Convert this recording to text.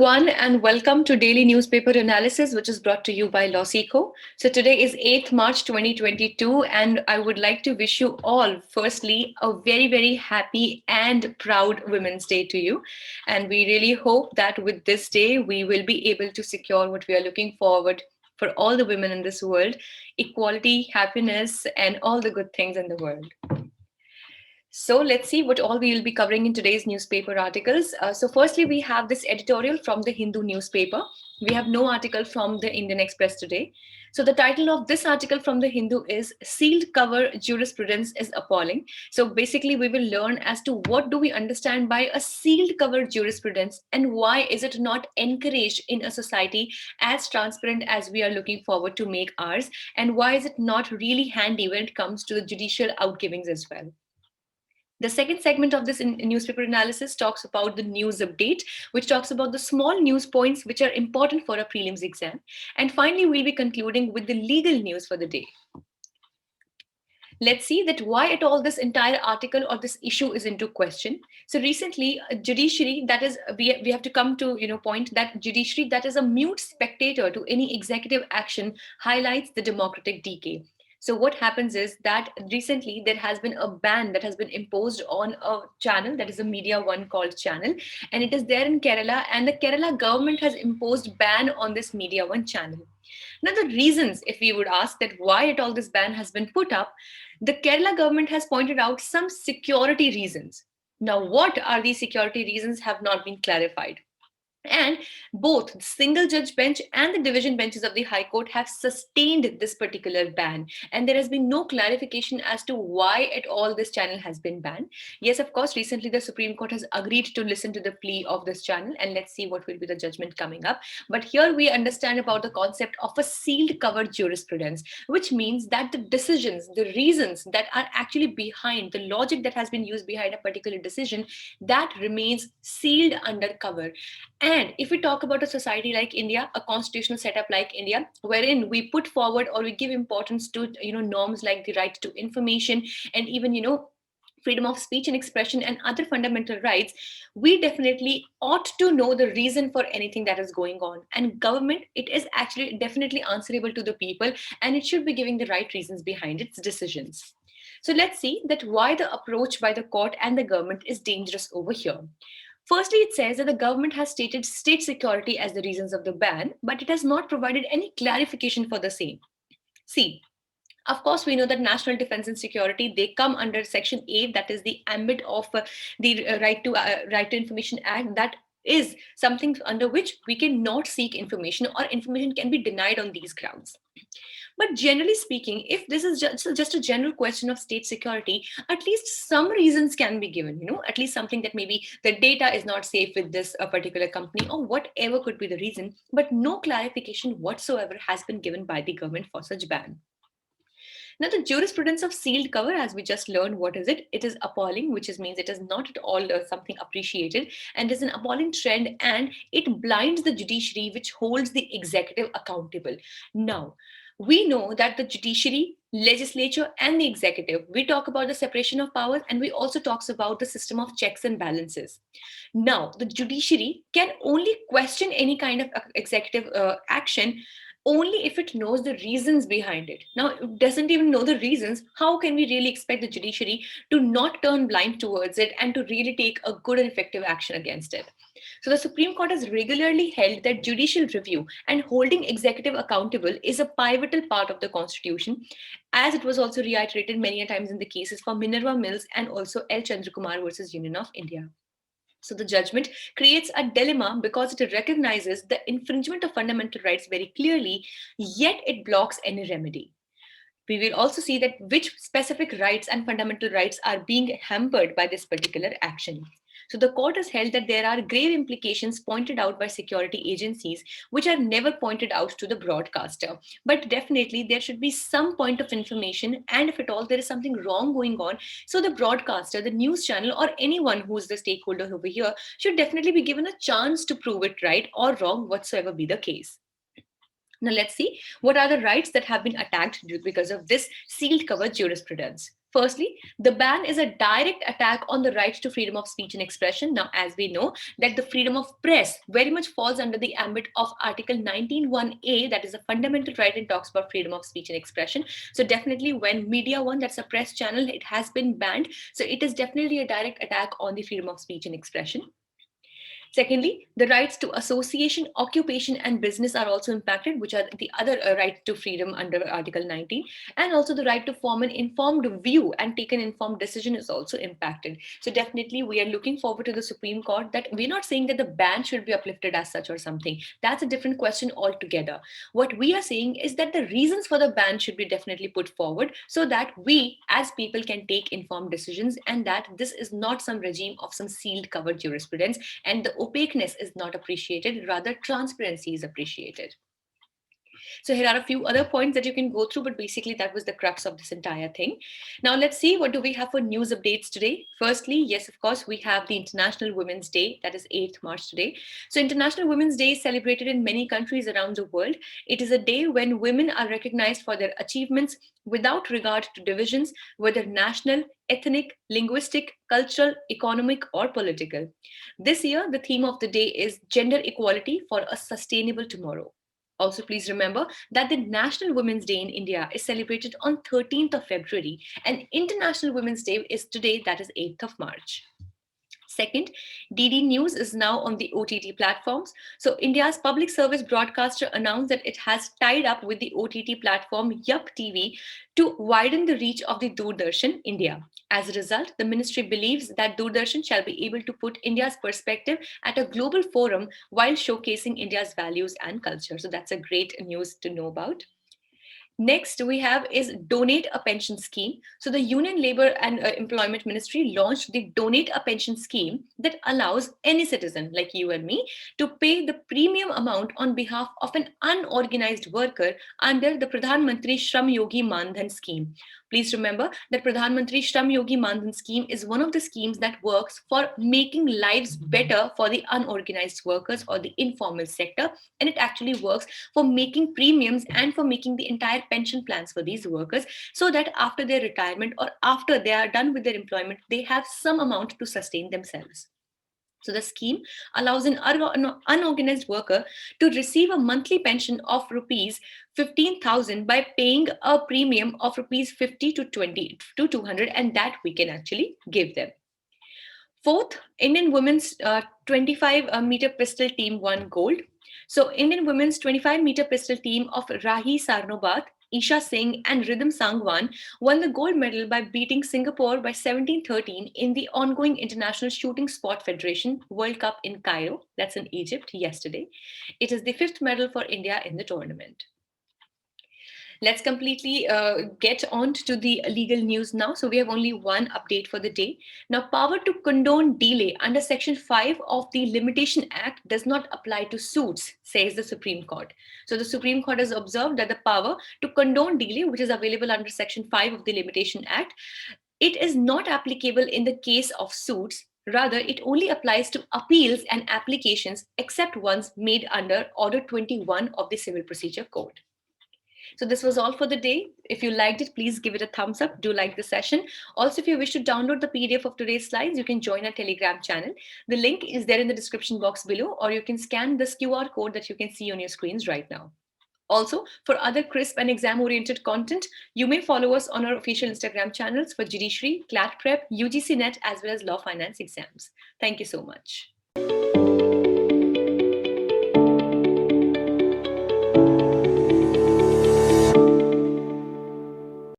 everyone, and welcome to Daily Newspaper Analysis, which is brought to you by LawSikho. So today is 8th March 2022, and I would like to wish you all, firstly, a very, very happy and proud Women's Day to you. And we really hope that with this day, we will be able to secure what we are looking forward for all the women in this world: equality, happiness, and all the good things in the world. So let's see what all we will be covering in today's newspaper articles. So firstly, we have this editorial from the Hindu newspaper. We have no article from the Indian Express today. So the title of this article from the Hindu is Sealed Cover Jurisprudence is Appalling. So basically, we will learn as to what do we understand by a sealed cover jurisprudence and why is it not encouraged in a society as transparent as we are looking forward to make ours, and why is it not really handy when it comes to the judicial outgivings as well. The second segment of this newspaper analysis talks about the news update, which talks about the small news points which are important for a prelims exam. And finally, we'll be concluding with the legal news for the day. Let's see that why at all this entire article or this issue is into question. So recently, judiciary, that is, we have to come to point that judiciary that is a mute spectator to any executive action highlights the democratic decay. So what happens is that recently there has been a ban that has been imposed on a channel that is a Media One called channel, and it is there in Kerala, and the Kerala government has imposed ban on this Media One channel. Now the reasons, if we would ask that why at all this ban has been put up, the Kerala government has pointed out some security reasons. Now what are these security reasons have not been clarified. And both the single judge bench and the division benches of the High Court have sustained this particular ban. And there has been no clarification as to why at all this channel has been banned. Yes, of course, recently the Supreme Court has agreed to listen to the plea of this channel, and let's see what will be the judgment coming up. But here we understand about the concept of a sealed cover jurisprudence, which means that the decisions, the reasons that are actually behind, the logic that has been used behind a particular decision, that remains sealed under cover. And if we talk about a society like India, a constitutional setup like India, wherein we put forward or we give importance to norms like the right to information and even freedom of speech and expression and other fundamental rights, we definitely ought to know the reason for anything that is going on. And government, it is actually definitely answerable to the people, and it should be giving the right reasons behind its decisions. So let's see that why the approach by the court and the government is dangerous over here. Firstly, it says that the government has stated state security as the reasons of the ban, but it has not provided any clarification for the same. See, of course, we know that national defense and security, they come under Section 8, that is the ambit of the Right to Information Act. That is something under which we cannot seek information, or information can be denied on these grounds. But generally speaking, if this is just a general question of state security, at least some reasons can be given, at least something that maybe the data is not safe with this particular company or whatever could be the reason, but no clarification whatsoever has been given by the government for such ban. Now, the jurisprudence of sealed cover, as we just learned, what is it? It is appalling, which means it is not at all something appreciated, and is an appalling trend, and it blinds the judiciary, which holds the executive accountable. Now, we know that the judiciary, legislature, and the executive, we talk about the separation of powers, and we also talks about the system of checks and balances. Now, the judiciary can only question any kind of executive action only if it knows the reasons behind it. Now, it doesn't even know the reasons. How can we really expect the judiciary to not turn blind towards it and to really take a good and effective action against it? So the Supreme Court has regularly held that judicial review and holding executive accountable is a pivotal part of the Constitution, as it was also reiterated many times in the cases for Minerva Mills and also L. Chandrakumar versus Union of India. So the judgment creates a dilemma because it recognizes the infringement of fundamental rights very clearly, yet it blocks any remedy. We will also see that which specific rights and fundamental rights are being hampered by this particular action. So the court has held that there are grave implications pointed out by security agencies, which are never pointed out to the broadcaster. But definitely there should be some point of information, and if at all there is something wrong going on, so the broadcaster, the news channel, or anyone who is the stakeholder over here should definitely be given a chance to prove it right or wrong, whatsoever be the case. Now let's see what are the rights that have been attacked because of this sealed cover jurisprudence. Firstly, the ban is a direct attack on the right to freedom of speech and expression. Now, as we know, that the freedom of press very much falls under the ambit of Article 19(1)(a), that is a fundamental right and talks about freedom of speech and expression. So definitely when Media One, that's a press channel, it has been banned. So it is definitely a direct attack on the freedom of speech and expression. Secondly, the rights to association, occupation, and business are also impacted, which are the other right to freedom under Article 19. And also the right to form an informed view and take an informed decision is also impacted. So definitely we are looking forward to the Supreme Court, that we're not saying that the ban should be uplifted as such or something. That's a different question altogether. What we are saying is that the reasons for the ban should be definitely put forward so that we as people can take informed decisions, and that this is not some regime of some sealed covered jurisprudence, and the opaqueness is not appreciated, rather transparency is appreciated. So here are a few other points that you can go through, but basically that was the crux of this entire thing. Now let's see, what do we have for news updates today? Firstly, yes, of course, we have the International Women's Day, that is 8th March today. So International Women's Day is celebrated in many countries around the world. It is a day when women are recognized for their achievements without regard to divisions, whether national, ethnic, linguistic, cultural, economic, or political. This year, the theme of the day is Gender Equality for a Sustainable Tomorrow. Also, please remember that the National Women's Day in India is celebrated on 13th of February, and International Women's Day is today, that is 8th of March. Second, DD News is now on the OTT platforms. So India's public service broadcaster announced that it has tied up with the OTT platform Yup TV to widen the reach of the Doordarshan India. As a result, the ministry believes that Doordarshan shall be able to put India's perspective at a global forum while showcasing India's values and culture. So that's a great news to know about. Next, we have is Donate a Pension Scheme. So the Union Labour and Employment Ministry launched the Donate a Pension Scheme that allows any citizen like you and me to pay the premium amount on behalf of an unorganized worker under the Pradhan Mantri Shram Yogi Mandhan scheme. Please remember that Pradhan Mantri Shram Yogi Mandhan scheme is one of the schemes that works for making lives better for the unorganized workers or the informal sector, and it actually works for making premiums and for making the entire pension plans for these workers, so that after their retirement or after they are done with their employment, they have some amount to sustain themselves. So the scheme allows an unorganized worker to receive a monthly pension of rupees 15,000 by paying a premium of rupees 50 to 20 to 200, and that we can actually give them. Fourth, Indian women's 25-meter pistol team won gold. So Indian women's 25-meter pistol team of Rahi Sarnobat, Isha Singh, and Rhythm Sangwan won the gold medal by beating Singapore by 17-13 in the ongoing International Shooting Sport Federation World Cup in Cairo, that's in Egypt, yesterday. It is the 5th medal for India in the tournament. Let's completely get on to the legal news now. So we have only one update for the day. Now, power to condone delay under Section 5 of the Limitation Act does not apply to suits, says the Supreme Court. So the Supreme Court has observed that the power to condone delay, which is available under Section 5 of the Limitation Act, it is not applicable in the case of suits. Rather, it only applies to appeals and applications except ones made under Order 21 of the Civil Procedure Code. So this was all for the day. If you liked it, please give it a thumbs up. Do like the session. Also, if you wish to download the PDF of today's slides, you can join our Telegram channel. The link is there in the description box below, or you can scan this QR code that you can see on your screens right now. Also, for other crisp and exam-oriented content, you may follow us on our official Instagram channels for Judiciary, CLAT Prep, UGC Net, as well as Law Finance exams. Thank you so much.